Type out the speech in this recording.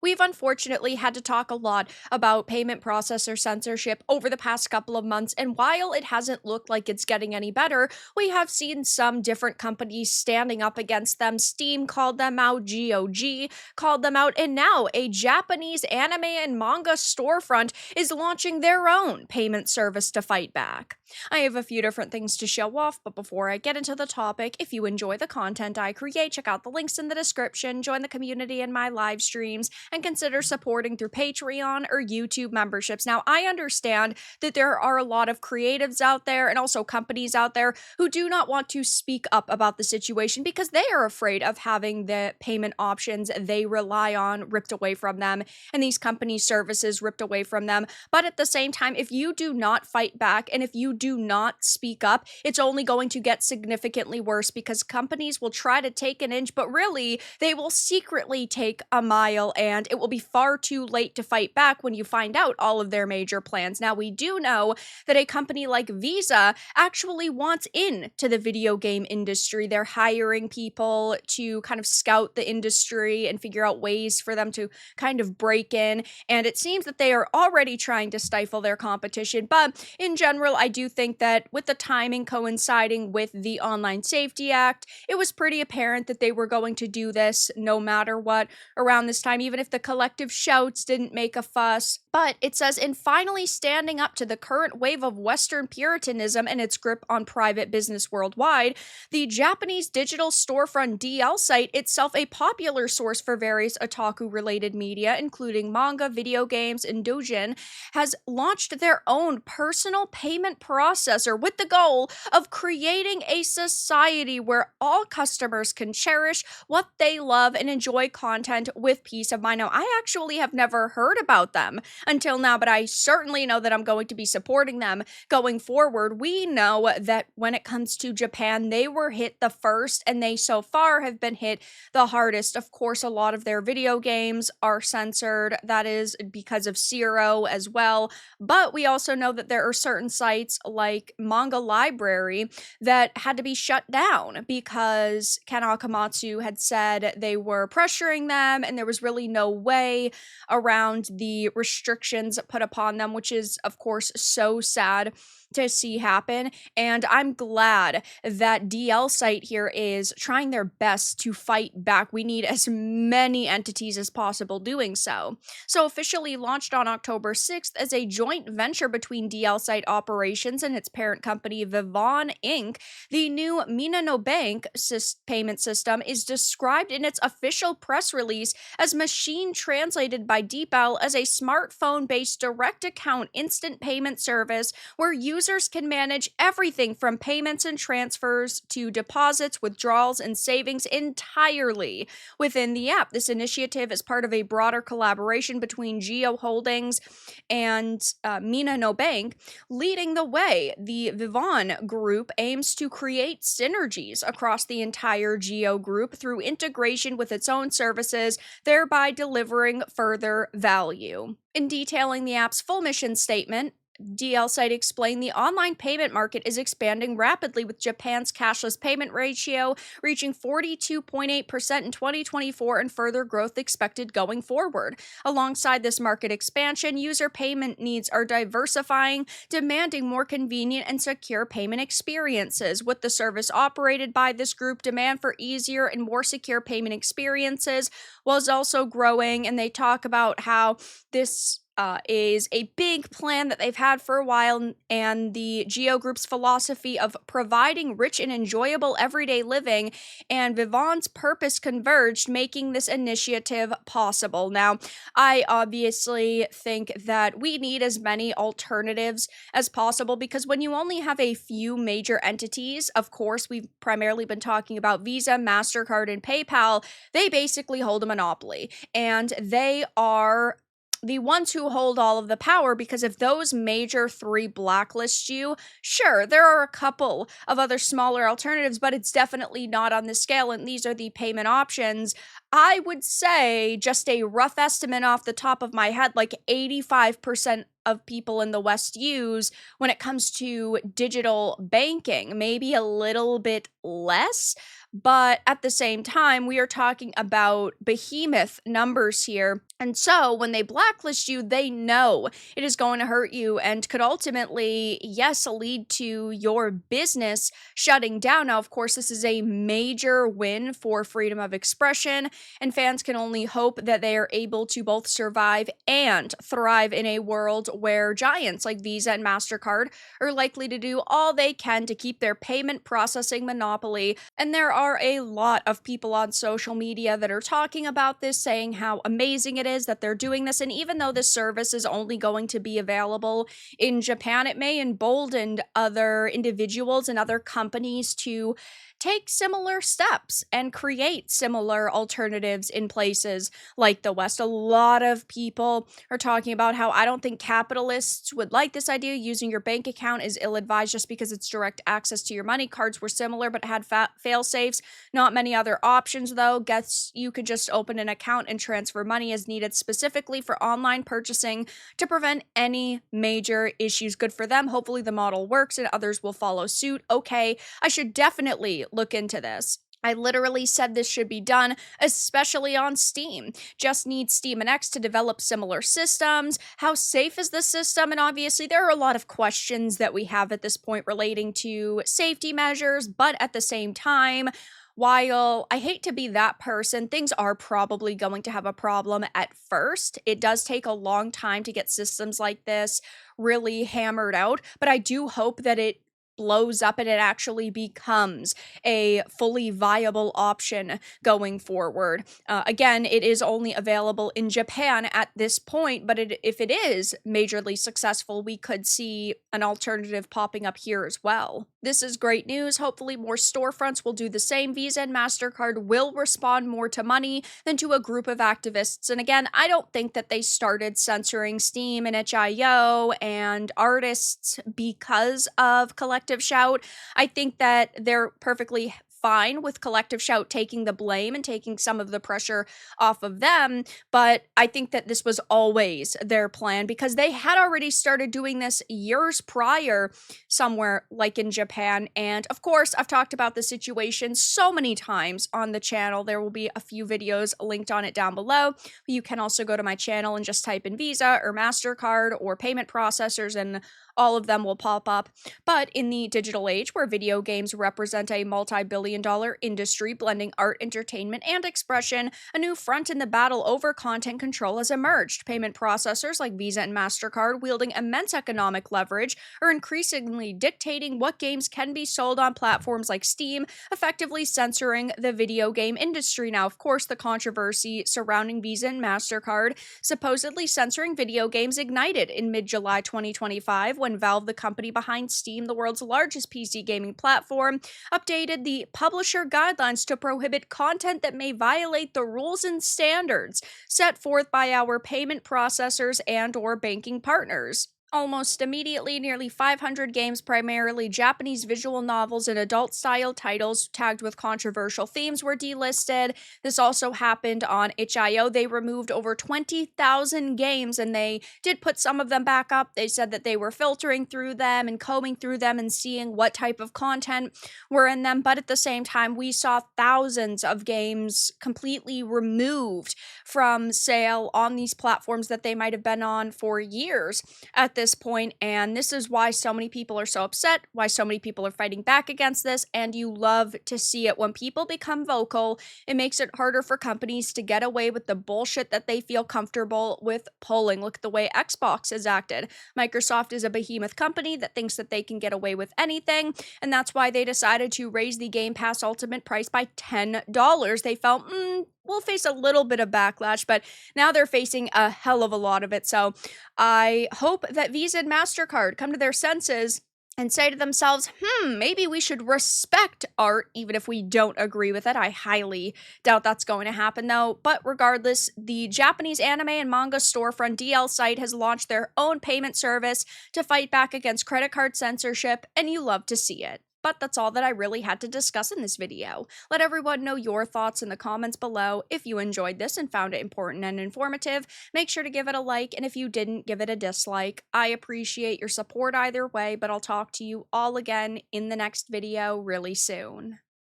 We've unfortunately had to talk a lot about payment processor censorship over the past couple of months, and while it hasn't looked like it's getting any better, we have seen some different companies standing up against them. Steam called them out, GOG called them out, and now a Japanese anime and manga storefront is launching their own payment service to fight back. I have a few different things to show off, but before I get into the topic, if you enjoy the content I create, check out the links in the description, join the community in my live streams, and consider supporting through Patreon or YouTube memberships. Now, I understand that there are a lot of creatives out there and also companies out there who do not want to speak up about the situation because they are afraid of having the payment options they rely on ripped away from them and these company services ripped away from them. But at the same time, if you do not fight back and if you do not speak up, it's only going to get significantly worse because companies will try to take an inch, but really they will secretly take a mile, and it will be far too late to fight back when you find out all of their major plans. Now, we do know that a company like Visa actually wants into the video game industry. They're hiring people to kind of scout the industry and figure out ways for them to kind of break in, and it seems that they are already trying to stifle their competition. But in general, I do think that with the timing coinciding with the Online Safety Act, it was pretty apparent that they were going to do this no matter what around this time, even if the collective shouts didn't make a fuss. But it says, in finally standing up to the current wave of Western Puritanism and its grip on private business worldwide, the Japanese digital storefront DL site, itself a popular source for various otaku-related media, including manga, video games, and doujin, has launched their own personal payment processor with the goal of creating a society where all customers can cherish what they love and enjoy content with peace of mind. Now, I actually have never heard about them until now, but I certainly know that I'm going to be supporting them going forward. We know that when it comes to Japan, they were hit the first, and they so far have been hit the hardest. Of course, a lot of their video games are censored. That is because of Zero as well. But we also know that there are certain sites like Manga Library that had to be shut down because Ken Akamatsu had said they were pressuring them and there was really no way around the restrictions put upon them, which is, of course, so sad to see happen. And I'm glad that DL site here is trying their best to fight back. We need as many entities as possible doing so. So officially launched on October 6th as a joint venture between DL site operations and its parent company Vivon Inc., the new Mina no Bank payment system is described in its official press release as machine translated by DeepL as a smartphone-based direct account instant payment service where users can manage everything from payments and transfers to deposits, withdrawals, and savings entirely within the app. This initiative is part of a broader collaboration between Geo Holdings and Mina no Bank. Leading the way, the Vivon Group aims to create synergies across the entire Geo Group through integration with its own services, thereby delivering further value. In detailing the app's full mission statement, DL site explained the online payment market is expanding rapidly, with Japan's cashless payment ratio reaching 42.8% in 2024 and further growth expected going forward. Alongside this market expansion, user payment needs are diversifying, demanding more convenient and secure payment experiences. With the service operated by this group, demand for easier and more secure payment experiences was also growing, and they talk about how this is a big plan that they've had for a while, and the Geo Group's philosophy of providing rich and enjoyable everyday living and Vivon's purpose converged, making this initiative possible. Now, I obviously think that we need as many alternatives as possible because when you only have a few major entities, of course, we've primarily been talking about Visa, Mastercard, and PayPal, they basically hold a monopoly, and they are the ones who hold all of the power, because if those major three blacklist you, sure, there are a couple of other smaller alternatives, but it's definitely not on this scale, and these are the payment options. I would say, just a rough estimate off the top of my head, like 85% of people in the West use when it comes to digital banking, maybe a little bit less, but at the same time, we are talking about behemoth numbers here. And so when they blacklist you, they know it is going to hurt you and could ultimately, yes, lead to your business shutting down. Now, of course, this is a major win for freedom of expression, and fans can only hope that they are able to both survive and thrive in a world where giants like Visa and Mastercard are likely to do all they can to keep their payment processing monopoly. And there are a lot of people on social media that are talking about this, saying how amazing it is that they're doing this. And even though this service is only going to be available in Japan, it may embolden other individuals and other companies to take similar steps and create similar alternatives in places like the West. A lot of people are talking about how I don't think capitalists would like this idea. Using your bank account is ill advised just because it's direct access to your money. Cards were similar but had fail safes. Not many other options, though. Guess you could just open an account and transfer money as needed, specifically for online purchasing to prevent any major issues. Good for them. Hopefully, the model works and others will follow suit. Okay, I should definitely look into this. I literally said this should be done, especially on Steam. Just need Steam and X to develop similar systems. How safe is the system? And obviously, there are a lot of questions that we have at this point relating to safety measures, but at the same time, while I hate to be that person, things are probably going to have a problem at first. It does take a long time to get systems like this really hammered out, but I do hope that it blows up and it actually becomes a fully viable option going forward. Again, it is only available in Japan at this point, but if it is majorly successful, we could see an alternative popping up here as well. This is great news. Hopefully, more storefronts will do the same. Visa and Mastercard will respond more to money than to a group of activists. And again, I don't think that they started censoring Steam and itch.io and artists because of Collective Shout. I think that they're perfectly fine with Collective Shout taking the blame and taking some of the pressure off of them, but I think that this was always their plan because they had already started doing this years prior somewhere like in Japan. And of course, I've talked about the situation so many times on the channel. There will be a few videos linked on it down below. You can also go to my channel and just type in Visa or Mastercard or payment processors and all of them will pop up. But in the digital age where video games represent a multi-billion-dollar industry blending art, entertainment, and expression, a new front in the battle over content control has emerged. Payment processors like Visa and Mastercard, wielding immense economic leverage, are increasingly dictating what games can be sold on platforms like Steam, effectively censoring the video game industry. Now, of course, the controversy surrounding Visa and Mastercard supposedly censoring video games ignited in mid-July 2025 when Valve, the company behind Steam, the world's largest PC gaming platform, updated the publisher guidelines to prohibit content that may violate the rules and standards set forth by our payment processors and/or banking partners. Almost immediately, nearly 500 games, primarily Japanese visual novels and adult-style titles tagged with controversial themes, were delisted. This also happened on itch.io. They removed over 20,000 games, and they did put some of them back up. They said that they were filtering through them and combing through them and seeing what type of content were in them. But at the same time, we saw thousands of games completely removed from sale on these platforms that they might have been on for years at this point, and this is why so many people are so upset, why so many people are fighting back against this, and you love to see it. When people become vocal, it makes it harder for companies to get away with the bullshit that they feel comfortable with pulling. Look at the way Xbox has acted. Microsoft is a behemoth company that thinks that they can get away with anything, and that's why they decided to raise the Game Pass Ultimate price by $10. They felt, we'll face a little bit of backlash, but now they're facing a hell of a lot of it. So I hope that Visa and MasterCard come to their senses and say to themselves, maybe we should respect art, even if we don't agree with it. I highly doubt that's going to happen, though. But regardless, the Japanese anime and manga storefront DL site has launched their own payment service to fight back against credit card censorship, and you love to see it. But that's all that I really had to discuss in this video. Let everyone know your thoughts in the comments below. If you enjoyed this and found it important and informative, make sure to give it a like, and if you didn't, give it a dislike. I appreciate your support either way, but I'll talk to you all again in the next video really soon.